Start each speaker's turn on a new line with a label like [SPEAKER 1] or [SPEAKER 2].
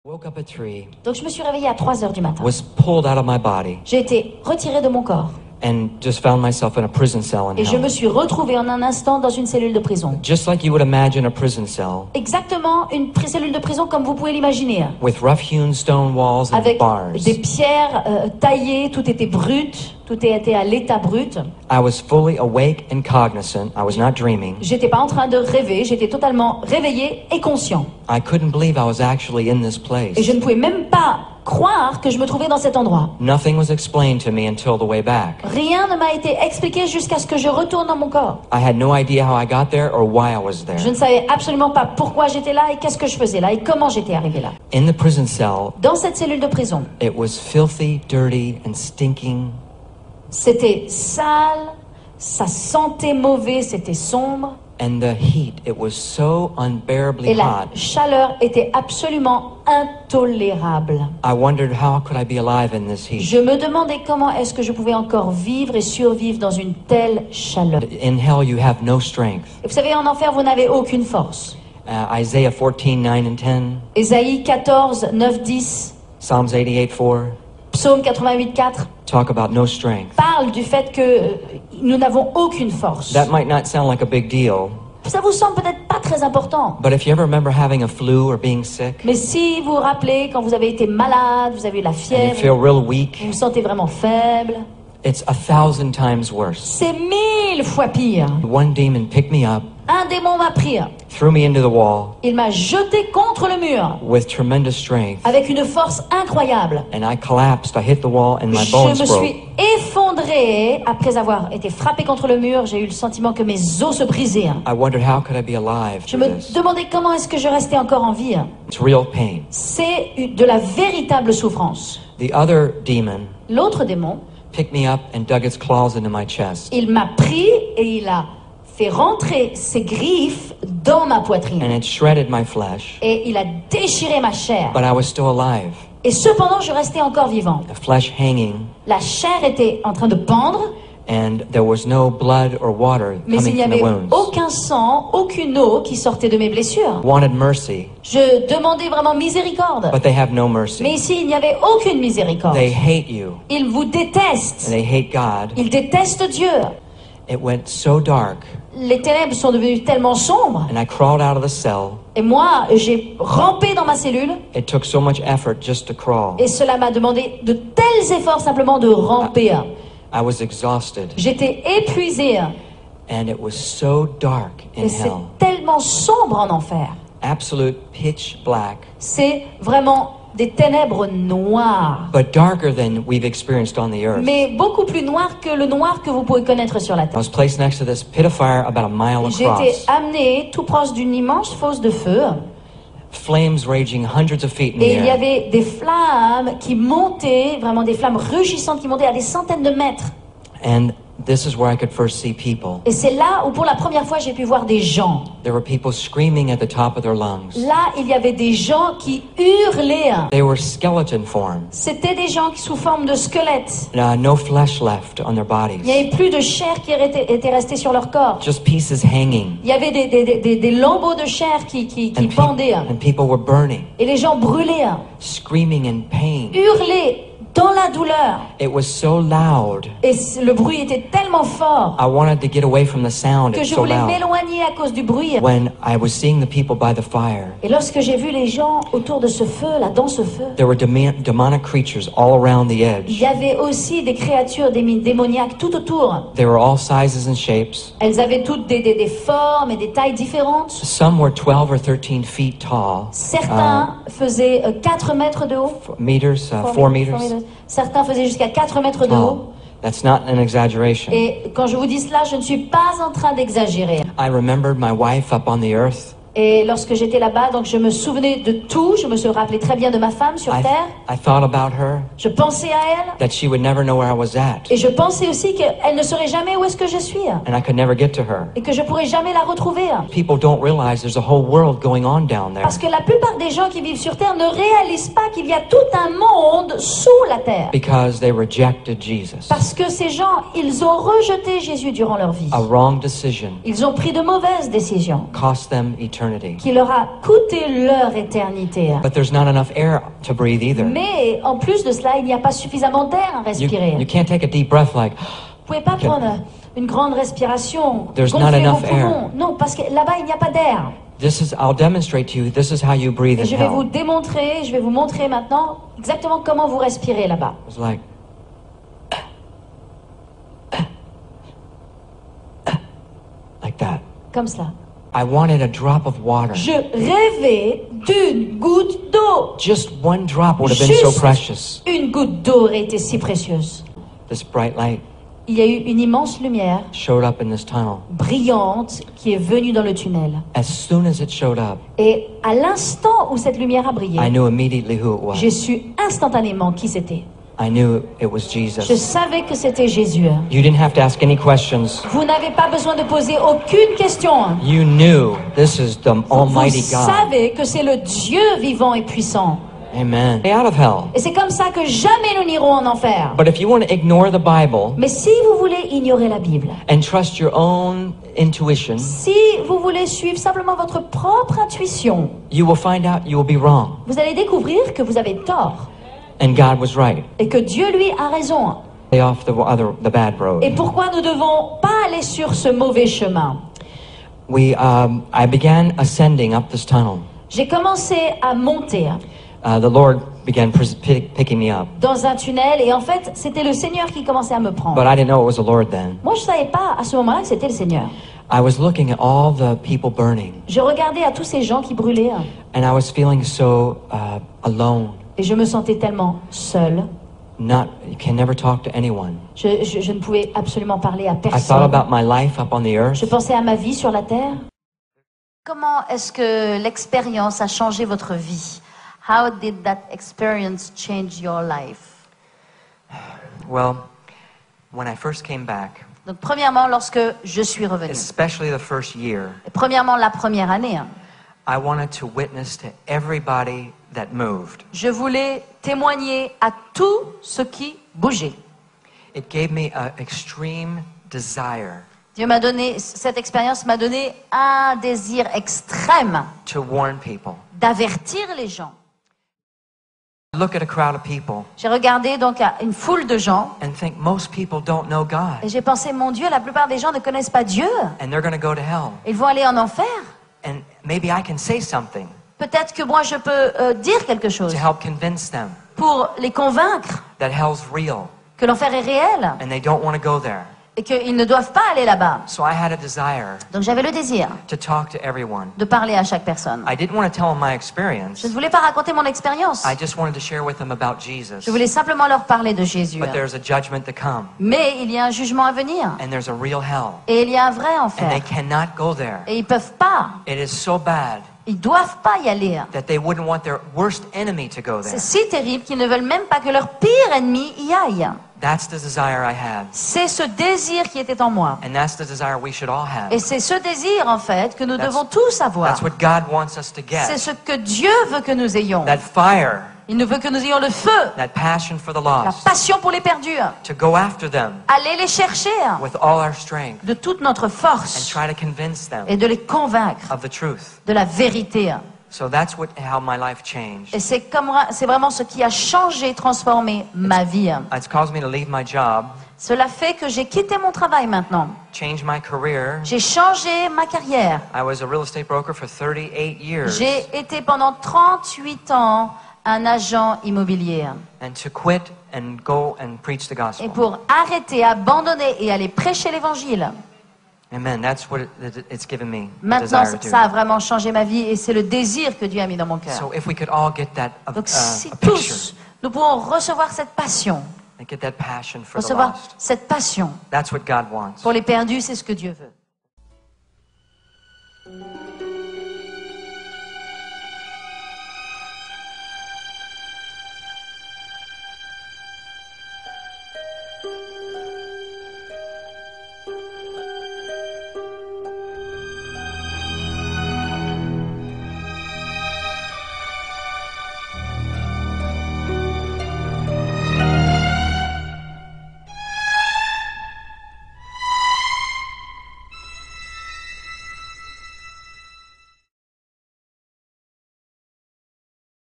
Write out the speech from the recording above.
[SPEAKER 1] Woke up at 3,
[SPEAKER 2] Donc je me suis réveillée à 3 heures du matin.
[SPEAKER 1] was pulled out of my body,
[SPEAKER 2] J'ai été retirée de mon corps.
[SPEAKER 1] and just found myself in a prison cell in
[SPEAKER 2] Et je me
[SPEAKER 1] hell.
[SPEAKER 2] suis retrouvée en un instant dans une cellule de prison.
[SPEAKER 1] Just like you would imagine a prison cell,
[SPEAKER 2] Exactement une cellule de prison comme vous pouvez l'imaginer.
[SPEAKER 1] with rough-hewn stone walls and
[SPEAKER 2] Avec
[SPEAKER 1] bars.
[SPEAKER 2] des pierres taillées, tout était brut, tout était à l'état brut.
[SPEAKER 1] I was fully awake and cognizant. I was not dreaming.
[SPEAKER 2] J'étais pas en train de rêver, j'étais totalement réveillée et conscient.
[SPEAKER 1] I couldn't believe I was actually in this place.
[SPEAKER 2] Et je ne pouvais même pas croire que je me trouvais dans cet endroit.
[SPEAKER 1] Nothing was explained to me until the way back.
[SPEAKER 2] Rien ne m'a été expliqué jusqu'à ce que je retourne dans mon corps.
[SPEAKER 1] I had no idea how I got there or why I was there.
[SPEAKER 2] Je ne savais absolument pas pourquoi j'étais là et qu'est-ce que je faisais là et comment j'étais arrivée là.
[SPEAKER 1] In the prison cell,
[SPEAKER 2] Dans cette cellule de prison,
[SPEAKER 1] it was filthy, dirty, and stinking.
[SPEAKER 2] c'était sale, ça sentait mauvais, c'était sombre.
[SPEAKER 1] And the heat, it was so unbearably
[SPEAKER 2] Et la
[SPEAKER 1] hot.
[SPEAKER 2] chaleur était absolument intolérable.
[SPEAKER 1] I wondered how could I be alive in this heat.
[SPEAKER 2] Je me demandais comment est-ce que je pouvais encore vivre et survivre dans une telle chaleur.
[SPEAKER 1] In hell, you have no strength.
[SPEAKER 2] Et vous savez, en enfer, vous n'avez aucune force.
[SPEAKER 1] Isaiah 14, 9 and 10,
[SPEAKER 2] Ésaïe 14, 9, 10,
[SPEAKER 1] Psalms 88, 4
[SPEAKER 2] Psaume 88, 4
[SPEAKER 1] talk about no strength.
[SPEAKER 2] parle du fait que nous n'avons aucune force.
[SPEAKER 1] That might not sound like a big deal,
[SPEAKER 2] Ça vous semble peut-être pas très important.
[SPEAKER 1] but if you ever remember having a flu or being sick,
[SPEAKER 2] Mais si vous vous rappelez, quand vous avez été malade, vous avez eu la
[SPEAKER 1] and you
[SPEAKER 2] fièvre,
[SPEAKER 1] feel real weak,
[SPEAKER 2] vous vous sentez vraiment faible,
[SPEAKER 1] it's 1,000 times worse.
[SPEAKER 2] c'est 1000 fois pire.
[SPEAKER 1] One demon picked me up,
[SPEAKER 2] Un démon m'a pris.
[SPEAKER 1] threw me into the wall
[SPEAKER 2] Il m'a jeté contre le mur
[SPEAKER 1] with tremendous strength,
[SPEAKER 2] avec une force incroyable.
[SPEAKER 1] and I collapsed. I hit the wall, and my
[SPEAKER 2] Je
[SPEAKER 1] bones
[SPEAKER 2] me
[SPEAKER 1] broke.
[SPEAKER 2] suis effondrée après avoir été frappée contre le mur. J'ai eu le sentiment que mes os se brisaient.
[SPEAKER 1] I wondered how could I be alive
[SPEAKER 2] Je
[SPEAKER 1] through
[SPEAKER 2] me
[SPEAKER 1] this.
[SPEAKER 2] demandais comment est-ce que je restais encore en vie.
[SPEAKER 1] It's real pain.
[SPEAKER 2] C'est de la véritable souffrance.
[SPEAKER 1] The other demon
[SPEAKER 2] L'autre démon,
[SPEAKER 1] picked me up and dug its claws into my chest,
[SPEAKER 2] il m'a pris et il a fait rentrer ses griffes dans ma
[SPEAKER 1] and
[SPEAKER 2] poitrine.
[SPEAKER 1] it shredded my flesh.
[SPEAKER 2] Et il a déchiré ma chair.
[SPEAKER 1] But I was still alive,
[SPEAKER 2] Et cependant, je restais encore vivant.
[SPEAKER 1] the flesh hanging,
[SPEAKER 2] La chair était en train de pendre,
[SPEAKER 1] and there was no blood or water
[SPEAKER 2] mais il
[SPEAKER 1] coming
[SPEAKER 2] n'y
[SPEAKER 1] from the
[SPEAKER 2] avait
[SPEAKER 1] wounds.
[SPEAKER 2] aucun sang, aucune eau qui sortait de mes blessures.
[SPEAKER 1] Wanted mercy,
[SPEAKER 2] Je demandais vraiment miséricorde.
[SPEAKER 1] but they have no
[SPEAKER 2] Mais
[SPEAKER 1] mercy.
[SPEAKER 2] ici, il n'y avait aucune miséricorde.
[SPEAKER 1] They hate you,
[SPEAKER 2] Ils vous détestent.
[SPEAKER 1] and they hate God.
[SPEAKER 2] Ils détestent Dieu.
[SPEAKER 1] It went so dark,
[SPEAKER 2] Les ténèbres sont devenues tellement sombres.
[SPEAKER 1] and I crawled out of the cell.
[SPEAKER 2] Et moi, j'ai rampé dans ma cellule.
[SPEAKER 1] It took so much effort just to crawl.
[SPEAKER 2] Et cela m'a demandé de tels efforts simplement de ramper.
[SPEAKER 1] I was exhausted,
[SPEAKER 2] J'étais épuisée.
[SPEAKER 1] and it was so dark in
[SPEAKER 2] Et c'est
[SPEAKER 1] hell.
[SPEAKER 2] tellement sombre en enfer.
[SPEAKER 1] Absolute pitch black,
[SPEAKER 2] C'est vraiment des ténèbres noires.
[SPEAKER 1] but darker than we've experienced on the earth.
[SPEAKER 2] Mais beaucoup plus noires que le noir que vous pouvez connaître sur la
[SPEAKER 1] I
[SPEAKER 2] terre.
[SPEAKER 1] was placed next to this pit of fire about a mile
[SPEAKER 2] J'ai été
[SPEAKER 1] across.
[SPEAKER 2] amenée tout proche d'une immense fosse de feu.
[SPEAKER 1] Flames raging hundreds of feet in the
[SPEAKER 2] Et il y
[SPEAKER 1] air.
[SPEAKER 2] avait des flammes qui montaient, vraiment des flammes rugissantes qui montaient à des centaines de mètres.
[SPEAKER 1] And this is where I could first see people.
[SPEAKER 2] Et c'est là où pour la première fois j'ai pu voir des gens.
[SPEAKER 1] There were people screaming at the top of their lungs.
[SPEAKER 2] Là, il y avait des gens qui hurlaient.
[SPEAKER 1] They were skeleton form.
[SPEAKER 2] C'était des gens qui sous forme de squelettes.
[SPEAKER 1] No flesh left on their
[SPEAKER 2] Il n'y
[SPEAKER 1] bodies.
[SPEAKER 2] avait plus de chair qui était restée sur leur corps.
[SPEAKER 1] Just pieces hanging.
[SPEAKER 2] Il y avait des lambeaux de chair qui
[SPEAKER 1] And,
[SPEAKER 2] pendaient.
[SPEAKER 1] and people were burning,
[SPEAKER 2] Et les gens brûlaient,
[SPEAKER 1] screaming in pain.
[SPEAKER 2] hurlaient dans la douleur.
[SPEAKER 1] It was so loud.
[SPEAKER 2] Et le bruit était tellement fort
[SPEAKER 1] I wanted to get away from the sound.
[SPEAKER 2] que
[SPEAKER 1] It's
[SPEAKER 2] je
[SPEAKER 1] so
[SPEAKER 2] voulais
[SPEAKER 1] loud.
[SPEAKER 2] m'éloigner à cause du bruit.
[SPEAKER 1] When I was seeing the people by the fire,
[SPEAKER 2] Et lorsque j'ai vu les gens autour de ce feu, là, dans ce feu,
[SPEAKER 1] there were demonic creatures all around the
[SPEAKER 2] il
[SPEAKER 1] edge.
[SPEAKER 2] y avait aussi des créatures démoniaques tout autour.
[SPEAKER 1] They were all sizes and shapes.
[SPEAKER 2] Elles avaient toutes des formes et des tailles différentes.
[SPEAKER 1] Some were 12 or 13 feet tall.
[SPEAKER 2] Certains faisaient 4 mètres de haut.
[SPEAKER 1] 4 meters, 4 meters
[SPEAKER 2] Certains faisaient jusqu'à 4 mètres de haut.
[SPEAKER 1] tall. That's not an exaggeration.
[SPEAKER 2] Et quand je vous dis cela, je ne suis pas en train d'exagérer.
[SPEAKER 1] I remembered my wife up on the earth.
[SPEAKER 2] Et lorsque j'étais là-bas, donc je me souvenais de tout. Je me rappelais très bien de ma femme sur terre.
[SPEAKER 1] I thought about her,
[SPEAKER 2] Je pensais à elle.
[SPEAKER 1] that she would never know where I was at,
[SPEAKER 2] Et je pensais aussi qu'elle ne saurait jamais où est-ce que je suis.
[SPEAKER 1] and I could never get to her.
[SPEAKER 2] Et que je pourrais jamais la retrouver.
[SPEAKER 1] People don't realize there's a whole world going on down there
[SPEAKER 2] Parce que la plupart des gens qui vivent sur terre ne réalisent pas qu'il y a tout un monde sous la terre.
[SPEAKER 1] because they rejected Jesus.
[SPEAKER 2] Parce que ces gens, ils ont rejeté Jésus durant leur vie.
[SPEAKER 1] A wrong decision
[SPEAKER 2] Ils ont pris de mauvaises décisions
[SPEAKER 1] cost them eternity. eternity.
[SPEAKER 2] qui leur a coûté leur éternité.
[SPEAKER 1] But there's not enough air to breathe either.
[SPEAKER 2] Mais en plus de cela, il n'y a pas suffisamment d'air à
[SPEAKER 1] You
[SPEAKER 2] respirer.
[SPEAKER 1] can't take a deep breath like,
[SPEAKER 2] Vous pouvez pas prendre une grande respiration,
[SPEAKER 1] There's not
[SPEAKER 2] gonfler vos
[SPEAKER 1] enough air.
[SPEAKER 2] poumons. Non, parce que là-bas, il n'y a pas d'air.
[SPEAKER 1] I'll demonstrate to you, this is how you breathe
[SPEAKER 2] Et
[SPEAKER 1] in
[SPEAKER 2] je vais vous
[SPEAKER 1] hell.
[SPEAKER 2] démontrer, je vais vous montrer maintenant exactement comment vous respirez là-bas.
[SPEAKER 1] It's like, like that.
[SPEAKER 2] Comme cela.
[SPEAKER 1] I wanted a drop of water.
[SPEAKER 2] Je rêvais d'une goutte d'eau.
[SPEAKER 1] Just one drop would have been so
[SPEAKER 2] Juste
[SPEAKER 1] precious.
[SPEAKER 2] une goutte d'eau aurait été si précieuse.
[SPEAKER 1] This bright light
[SPEAKER 2] Il y a eu une immense lumière
[SPEAKER 1] showed up in this tunnel.
[SPEAKER 2] brillante qui est venue dans le tunnel.
[SPEAKER 1] As soon as it showed up,
[SPEAKER 2] Et à l'instant où cette lumière a brillé,
[SPEAKER 1] I knew immediately who it
[SPEAKER 2] j'ai
[SPEAKER 1] was.
[SPEAKER 2] su instantanément qui c'était.
[SPEAKER 1] I knew it was
[SPEAKER 2] Je
[SPEAKER 1] Jesus.
[SPEAKER 2] savais que c'était Jésus.
[SPEAKER 1] You didn't have to ask any questions.
[SPEAKER 2] Vous n'avez pas besoin de poser aucune question.
[SPEAKER 1] You knew this is the
[SPEAKER 2] Vous
[SPEAKER 1] Almighty God.
[SPEAKER 2] savez que c'est le Dieu vivant et puissant.
[SPEAKER 1] Amen. Stay out of hell.
[SPEAKER 2] Et c'est comme ça que jamais nous n'irons en enfer.
[SPEAKER 1] But if you want to ignore the Bible
[SPEAKER 2] Mais si vous voulez ignorer la Bible,
[SPEAKER 1] and trust your own intuition,
[SPEAKER 2] si vous voulez suivre simplement votre propre intuition,
[SPEAKER 1] you will find out you will be wrong.
[SPEAKER 2] vous allez découvrir que vous avez tort
[SPEAKER 1] And God was right.
[SPEAKER 2] et que Dieu, lui, a raison.
[SPEAKER 1] Stay off the bad road.
[SPEAKER 2] Et pourquoi nous ne devons pas aller sur ce mauvais chemin?
[SPEAKER 1] I began ascending up this tunnel.
[SPEAKER 2] J'ai commencé à monter
[SPEAKER 1] The Lord began picking me up.
[SPEAKER 2] dans un tunnel et en fait, c'était le Seigneur qui commençait à me prendre.
[SPEAKER 1] But I didn't know it was the Lord then.
[SPEAKER 2] Moi, je ne savais pas à ce moment-là que c'était le Seigneur.
[SPEAKER 1] I was looking at all the people burning,
[SPEAKER 2] Je regardais à tous ces gens qui brûlaient
[SPEAKER 1] and I was feeling so alone.
[SPEAKER 2] et je me sentais tellement seule.
[SPEAKER 1] You can never talk to anyone.
[SPEAKER 2] Je ne pouvais absolument parler à
[SPEAKER 1] I thought
[SPEAKER 2] personne.
[SPEAKER 1] about my life up on the earth.
[SPEAKER 2] Je pensais à ma vie sur la terre. Comment est-ce que l'expérience a changé votre vie? How did that experience change your life?
[SPEAKER 1] Well, when I first came back,
[SPEAKER 2] Donc premièrement, lorsque je suis revenue.
[SPEAKER 1] especially the first year,
[SPEAKER 2] Et premièrement, la première année,
[SPEAKER 1] I wanted to witness to everybody that moved.
[SPEAKER 2] je voulais témoigner à tout ce qui bougeait.
[SPEAKER 1] It gave me an extreme desire
[SPEAKER 2] Dieu m'a donné, cette expérience m'a donné un désir extrême
[SPEAKER 1] to warn people.
[SPEAKER 2] d'avertir les gens.
[SPEAKER 1] Look at a crowd of people
[SPEAKER 2] J'ai regardé donc à une foule de gens
[SPEAKER 1] and think most people don't know
[SPEAKER 2] et
[SPEAKER 1] God,
[SPEAKER 2] j'ai pensé, mon Dieu, la plupart des gens ne connaissent pas Dieu.
[SPEAKER 1] and they're going to go to hell.
[SPEAKER 2] Ils vont aller en enfer.
[SPEAKER 1] And maybe I can say something
[SPEAKER 2] Peut-être que moi je peux dire quelque chose
[SPEAKER 1] to help convince them
[SPEAKER 2] pour les convaincre
[SPEAKER 1] that hell's real
[SPEAKER 2] que l'enfer est réel
[SPEAKER 1] and they don't want to go there.
[SPEAKER 2] et qu'ils ne doivent pas aller là-bas.
[SPEAKER 1] So I had a desire
[SPEAKER 2] Donc j'avais le désir
[SPEAKER 1] to talk to everyone.
[SPEAKER 2] de parler à chaque personne.
[SPEAKER 1] I didn't want to tell them my
[SPEAKER 2] Je
[SPEAKER 1] experience.
[SPEAKER 2] ne voulais pas raconter mon expérience.
[SPEAKER 1] I just wanted to share with them about Jesus.
[SPEAKER 2] Je voulais simplement leur parler de Jésus.
[SPEAKER 1] But there's a judgment to come,
[SPEAKER 2] Mais il y a un jugement à venir.
[SPEAKER 1] and there's a real hell,
[SPEAKER 2] Et il y a un vrai
[SPEAKER 1] and they
[SPEAKER 2] enfer.
[SPEAKER 1] cannot go there.
[SPEAKER 2] Et ils peuvent pas.
[SPEAKER 1] It is so bad
[SPEAKER 2] Ils doivent pas y aller.
[SPEAKER 1] that they wouldn't want their worst enemy to go
[SPEAKER 2] C'est
[SPEAKER 1] there.
[SPEAKER 2] si terrible qu'ils ne veulent même pas que leur pire ennemi y aille.
[SPEAKER 1] That's the desire I had,
[SPEAKER 2] C'est ce désir qui était en moi.
[SPEAKER 1] and that's the desire we should all have.
[SPEAKER 2] Et c'est ce désir, en fait, que nous
[SPEAKER 1] That's-
[SPEAKER 2] devons tous avoir.
[SPEAKER 1] That's what God wants us to
[SPEAKER 2] C'est
[SPEAKER 1] get.
[SPEAKER 2] ce que Dieu veut que nous ayons.
[SPEAKER 1] That fire,
[SPEAKER 2] Il nous veut que nous ayons le feu,
[SPEAKER 1] that passion for the
[SPEAKER 2] la
[SPEAKER 1] lost,
[SPEAKER 2] passion pour les perdus.
[SPEAKER 1] to go after them
[SPEAKER 2] Aller les chercher
[SPEAKER 1] with all our strength
[SPEAKER 2] de toute notre
[SPEAKER 1] and
[SPEAKER 2] force
[SPEAKER 1] try to convince them
[SPEAKER 2] et de les convaincre
[SPEAKER 1] of the truth.
[SPEAKER 2] de la vérité.
[SPEAKER 1] So that's how my life changed.
[SPEAKER 2] Et c'est vraiment ce qui a changé, transformé ma vie.
[SPEAKER 1] It's caused me to leave my job,
[SPEAKER 2] Cela fait que j'ai quitté mon travail maintenant.
[SPEAKER 1] change my career.
[SPEAKER 2] J'ai changé ma carrière.
[SPEAKER 1] I was a real estate broker for 38 years.
[SPEAKER 2] J'ai été pendant 38 ans un agent immobilier.
[SPEAKER 1] And to quit and go and preach the
[SPEAKER 2] Et
[SPEAKER 1] gospel.
[SPEAKER 2] pour arrêter, abandonner et aller prêcher l'évangile,
[SPEAKER 1] Amen. That's what it's given me. The
[SPEAKER 2] maintenant
[SPEAKER 1] desire to
[SPEAKER 2] ça a
[SPEAKER 1] do.
[SPEAKER 2] vraiment changé ma vie et c'est le désir que Dieu a mis dans mon cœur.
[SPEAKER 1] So if we could all get that
[SPEAKER 2] Donc si
[SPEAKER 1] a picture
[SPEAKER 2] tous nous pouvons recevoir cette passion,
[SPEAKER 1] and get that passion for the
[SPEAKER 2] recevoir
[SPEAKER 1] lost,
[SPEAKER 2] cette passion
[SPEAKER 1] that's what God wants.
[SPEAKER 2] pour les perdus, c'est ce que Dieu veut.